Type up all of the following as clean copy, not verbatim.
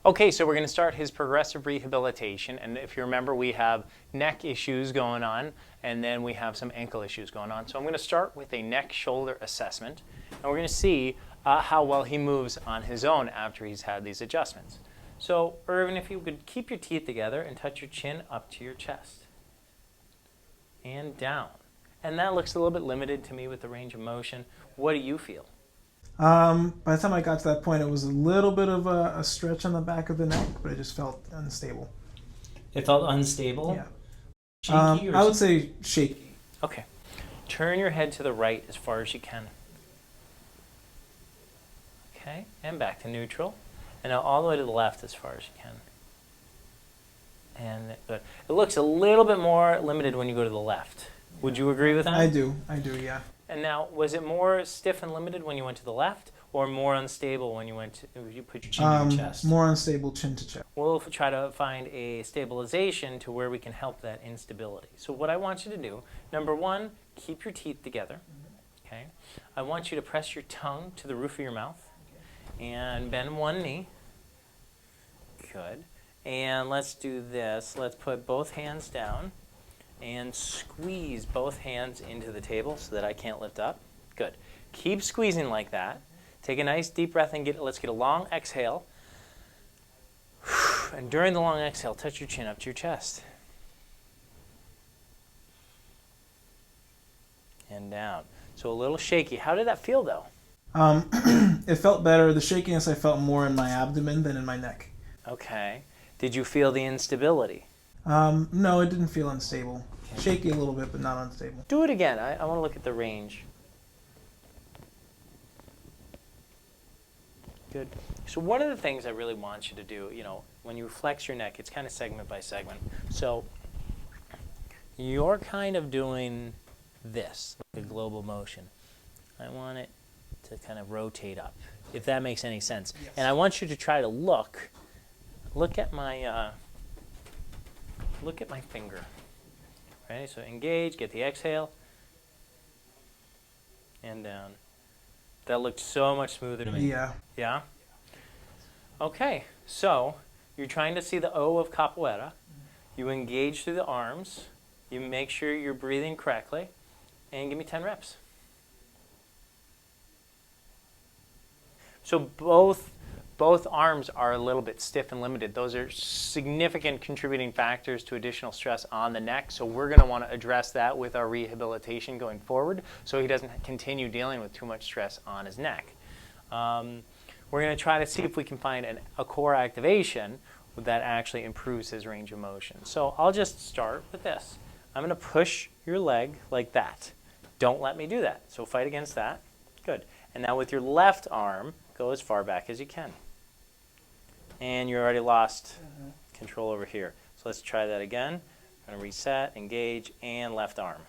Okay, so we're going to start his progressive rehabilitation, and if you remember, we have neck issues going on, and then we have some ankle issues going on. So I'm going to start with a neck-shoulder assessment, and we're going to see how well he moves on his own after he's had these adjustments. So, Irvin, if you could keep your teeth together and touch your chin up to your chest. And down. And that looks a little bit limited to me with the range of motion. What do you feel? By the time I got to that point, it was a little bit of a stretch on the back of the neck, but it just felt unstable. It felt unstable? Yeah. Shaky? I would say shaky. Okay. Turn your head to the right as far as you can. Okay, and back to neutral. And now all the way to the left as far as you can. And good. It looks a little bit more limited when you go to the left. Would you agree with that? I do, yeah. And now, was it more stiff and limited when you went to the left, or more unstable when you put your chin to your chest? More unstable chin to chest. We'll try to find a stabilization to where we can help that instability. So what I want you to do, number one, keep your teeth together. Okay. I want you to press your tongue to the roof of your mouth and bend one knee. Good. And let's do this. Let's put both hands down and squeeze both hands into the table so that I can't lift up. Good. Keep squeezing like that. Take a nice deep breath and let's get a long exhale. And during the long exhale, touch your chin up to your chest. And down. So a little shaky. How did that feel though? It felt better. The shakiness I felt more in my abdomen than in my neck. Okay. Did you feel the instability? No, it didn't feel unstable. Okay. Shaky a little bit, but not unstable. Do it again. I want to look at the range. Good. So one of the things I really want you to do, when you flex your neck, it's kind of segment by segment. So you're kind of doing this, like a global motion. I want it to kind of rotate up, if that makes any sense. Yes. And I want you to try to look at my finger. Ready? So engage, get the exhale, and down. That looked so much smoother to me. Yeah. Yeah? Okay, so you're trying to see the O of capoeira. You engage through the arms. You make sure you're breathing correctly. And give me 10 reps. So both arms are a little bit stiff and limited. Those are significant contributing factors to additional stress on the neck. So we're going to want to address that with our rehabilitation going forward so he doesn't continue dealing with too much stress on his neck. We're going to try to see if we can find a core activation that actually improves his range of motion. So I'll just start with this. I'm going to push your leg like that. Don't let me do that. So fight against that. Good. And now with your left arm, go as far back as you can. And you already lost control over here. So let's try that again. I'm going to reset, engage, and left arm.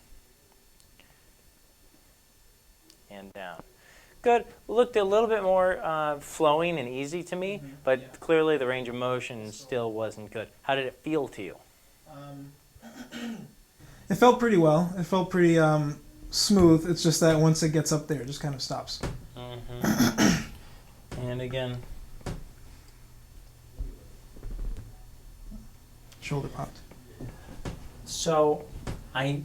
And down. Good. Looked a little bit more flowing and easy to me, but clearly the range of motion still wasn't good. How did it feel to you? It felt pretty well. It felt pretty smooth. It's just that once it gets up there, it just kind of stops. And again. Shoulder popped. So I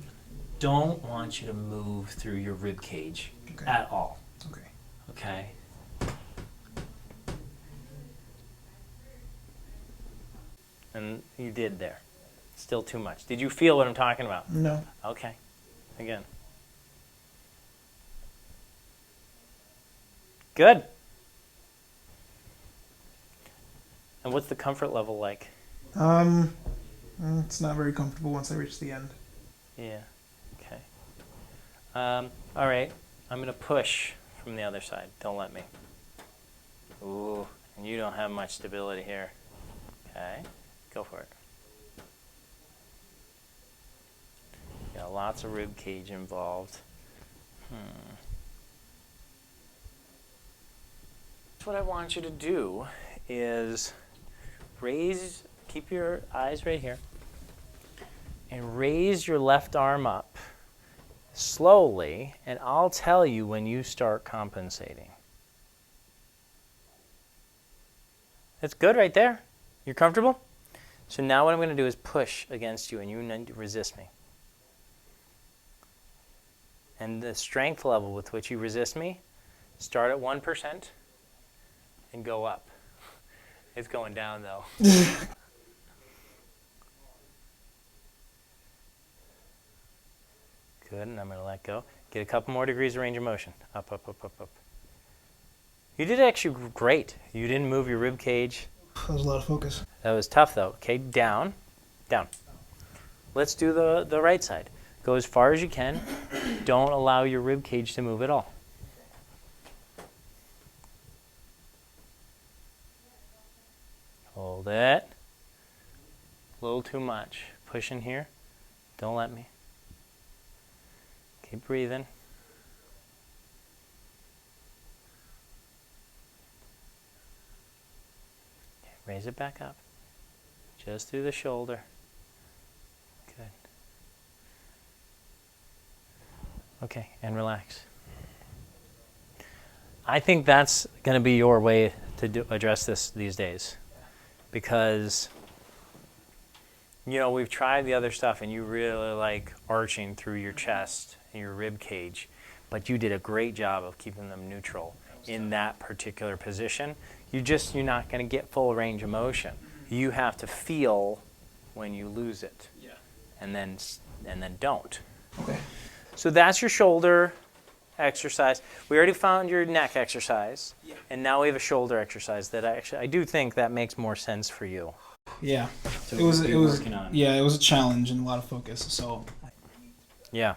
don't want you to move through your rib cage at all. Okay. Okay. And you did there. Still too much. Did you feel what I'm talking about? No. Okay. Again. Good. And what's the comfort level like? It's not very comfortable once I reach the end. Yeah. Okay. All right. I'm going to push from the other side. Don't let me. Ooh. And you don't have much stability here. Okay. Go for it. Got lots of rib cage involved. What I want you to do is keep your eyes right here, and raise your left arm up slowly, and I'll tell you when you start compensating. That's good right there. You're comfortable? So now what I'm going to do is push against you, and you need to resist me. And the strength level with which you resist me, start at 1% and go up. It's going down though. Good, and I'm going to let go. Get a couple more degrees of range of motion. Up, up, up, up, up. You did actually great. You didn't move your rib cage. That was a lot of focus. That was tough though. Okay, down, down. Let's do the right side. Go as far as you can. Don't allow your rib cage to move at all. Hold it. A little too much. Push in here. Don't let me. Keep breathing. Okay, raise it back up. Just through the shoulder. Good. Okay, and relax. I think that's going to be your way to address this these days. Because, you know, we've tried the other stuff and you really like arching through your chest and your rib cage, but you did a great job of keeping them neutral in that particular position. You're not going to get full range of motion. You have to feel when you lose it, and then don't. Okay. So that's your shoulder exercise. We already found your neck exercise, and now we have a shoulder exercise that I do think that makes more sense for you. Yeah. So it was yeah, it was a challenge and a lot of focus. So Yeah.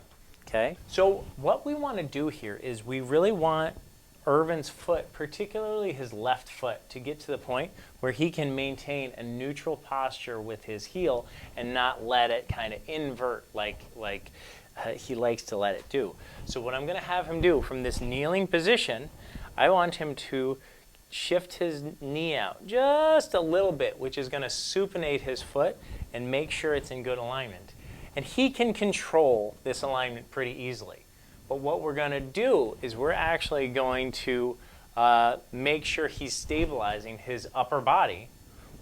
Okay. So what we want to do here is we really want Irvin's foot, particularly his left foot, to get to the point where he can maintain a neutral posture with his heel and not let it kind of invert like he likes to let it do. So what I'm going to have him do from this kneeling position, I want him to shift his knee out just a little bit, which is going to supinate his foot and make sure it's in good alignment. And he can control this alignment pretty easily. But what we're going to do is we're actually going to make sure he's stabilizing his upper body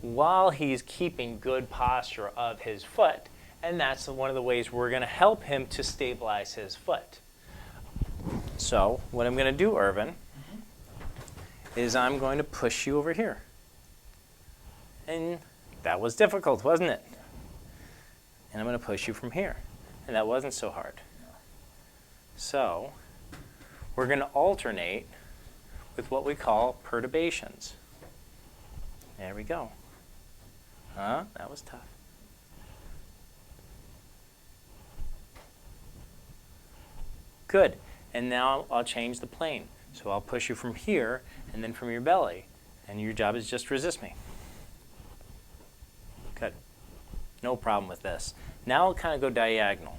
while he's keeping good posture of his foot. And that's one of the ways we're going to help him to stabilize his foot. So what I'm going to do, Irvin, is I'm going to push you over here. And that was difficult, wasn't it? And I'm going to push you from here. And that wasn't so hard. So we're going to alternate with what we call perturbations. There we go. That was tough. Good. And now I'll change the plane. So I'll push you from here and then from your belly. And your job is just resist me. Good. No problem with this. Now I'll kind of go diagonal.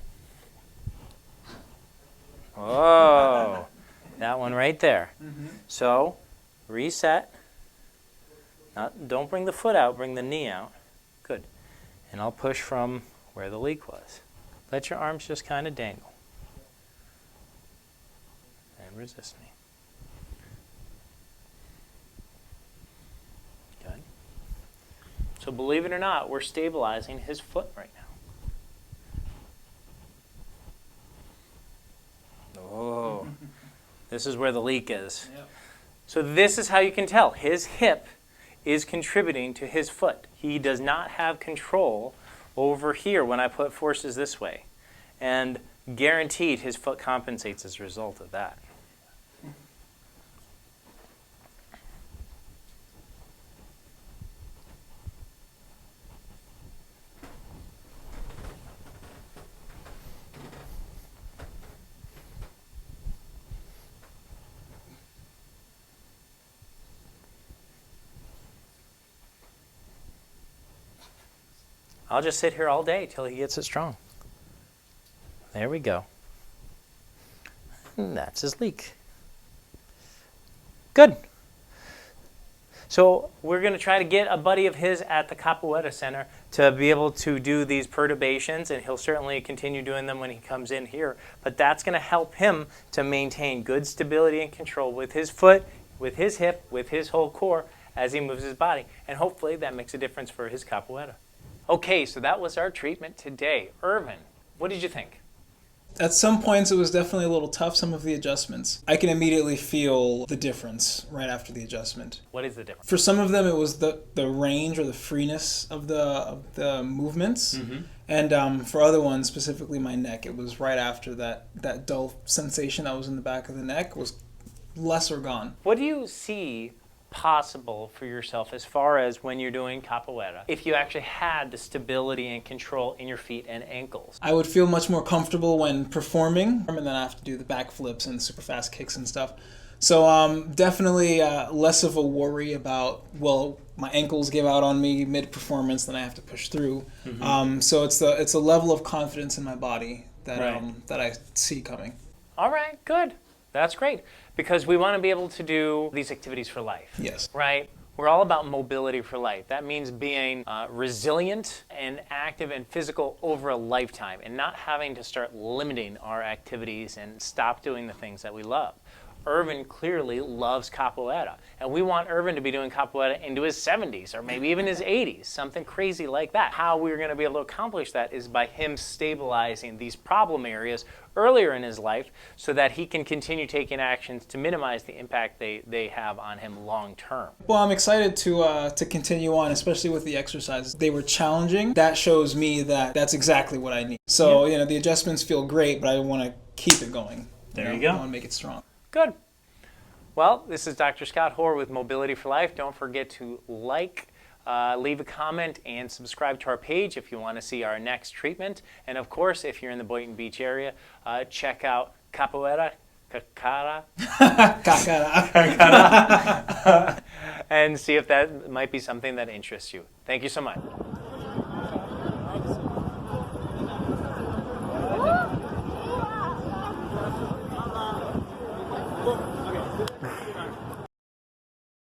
Oh, that one right there. So reset. Don't bring the foot out, bring the knee out. Good. And I'll push from where the leak was. Let your arms just kind of dangle. And resist me. Good. So believe it or not, we're stabilizing his foot right now. Oh, this is where the leak is. Yep. So this is how you can tell. His hip is contributing to his foot. He does not have control over here when I put forces this way. And guaranteed his foot compensates as a result of that. I'll just sit here all day till he gets it strong. There we go. And that's his leak. Good. So we're going to try to get a buddy of his at the Capoeira Center to be able to do these perturbations, and he'll certainly continue doing them when he comes in here. But that's going to help him to maintain good stability and control with his foot, with his hip, with his whole core, as he moves his body. And hopefully that makes a difference for his capoeira. Okay, so that was our treatment today. Irvin, what did you think? At some points, it was definitely a little tough, some of the adjustments. I can immediately feel the difference right after the adjustment. What is the difference? For some of them, it was the range or the freeness of the movements. Mm-hmm. And for other ones, specifically my neck, it was right after that dull sensation that was in the back of the neck was less or gone. What do you see possible for yourself as far as when you're doing capoeira if you actually had the stability and control in your feet and ankles? I would feel much more comfortable when performing, and then I have to do the backflips and super fast kicks and stuff. So definitely less of a worry about, well, my ankles give out on me mid-performance, then I have to push through. Mm-hmm. So it's a level of confidence in my body that that I see coming. All right, good. That's great, because we want to be able to do these activities for life. Yes. Right? We're all about mobility for life. That means being resilient and active and physical over a lifetime and not having to start limiting our activities and stop doing the things that we love. Irvin clearly loves capoeira, and we want Irvin to be doing capoeira into his 70s or maybe even his 80s, something crazy like that. How we're going to be able to accomplish that is by him stabilizing these problem areas earlier in his life so that he can continue taking actions to minimize the impact they have on him long term. Well, I'm excited to continue on, especially with the exercises. They were challenging. That shows me that that's exactly what I need. So, the adjustments feel great, but I want to keep it going. There you go. I want to make it strong. Good. Well, this is Dr. Scott Hoar with Mobility for Life. Don't forget to like, leave a comment, and subscribe to our page if you want to see our next treatment. And of course, if you're in the Boynton Beach area, check out Capoeira Karkara. And see if that might be something that interests you. Thank you so much.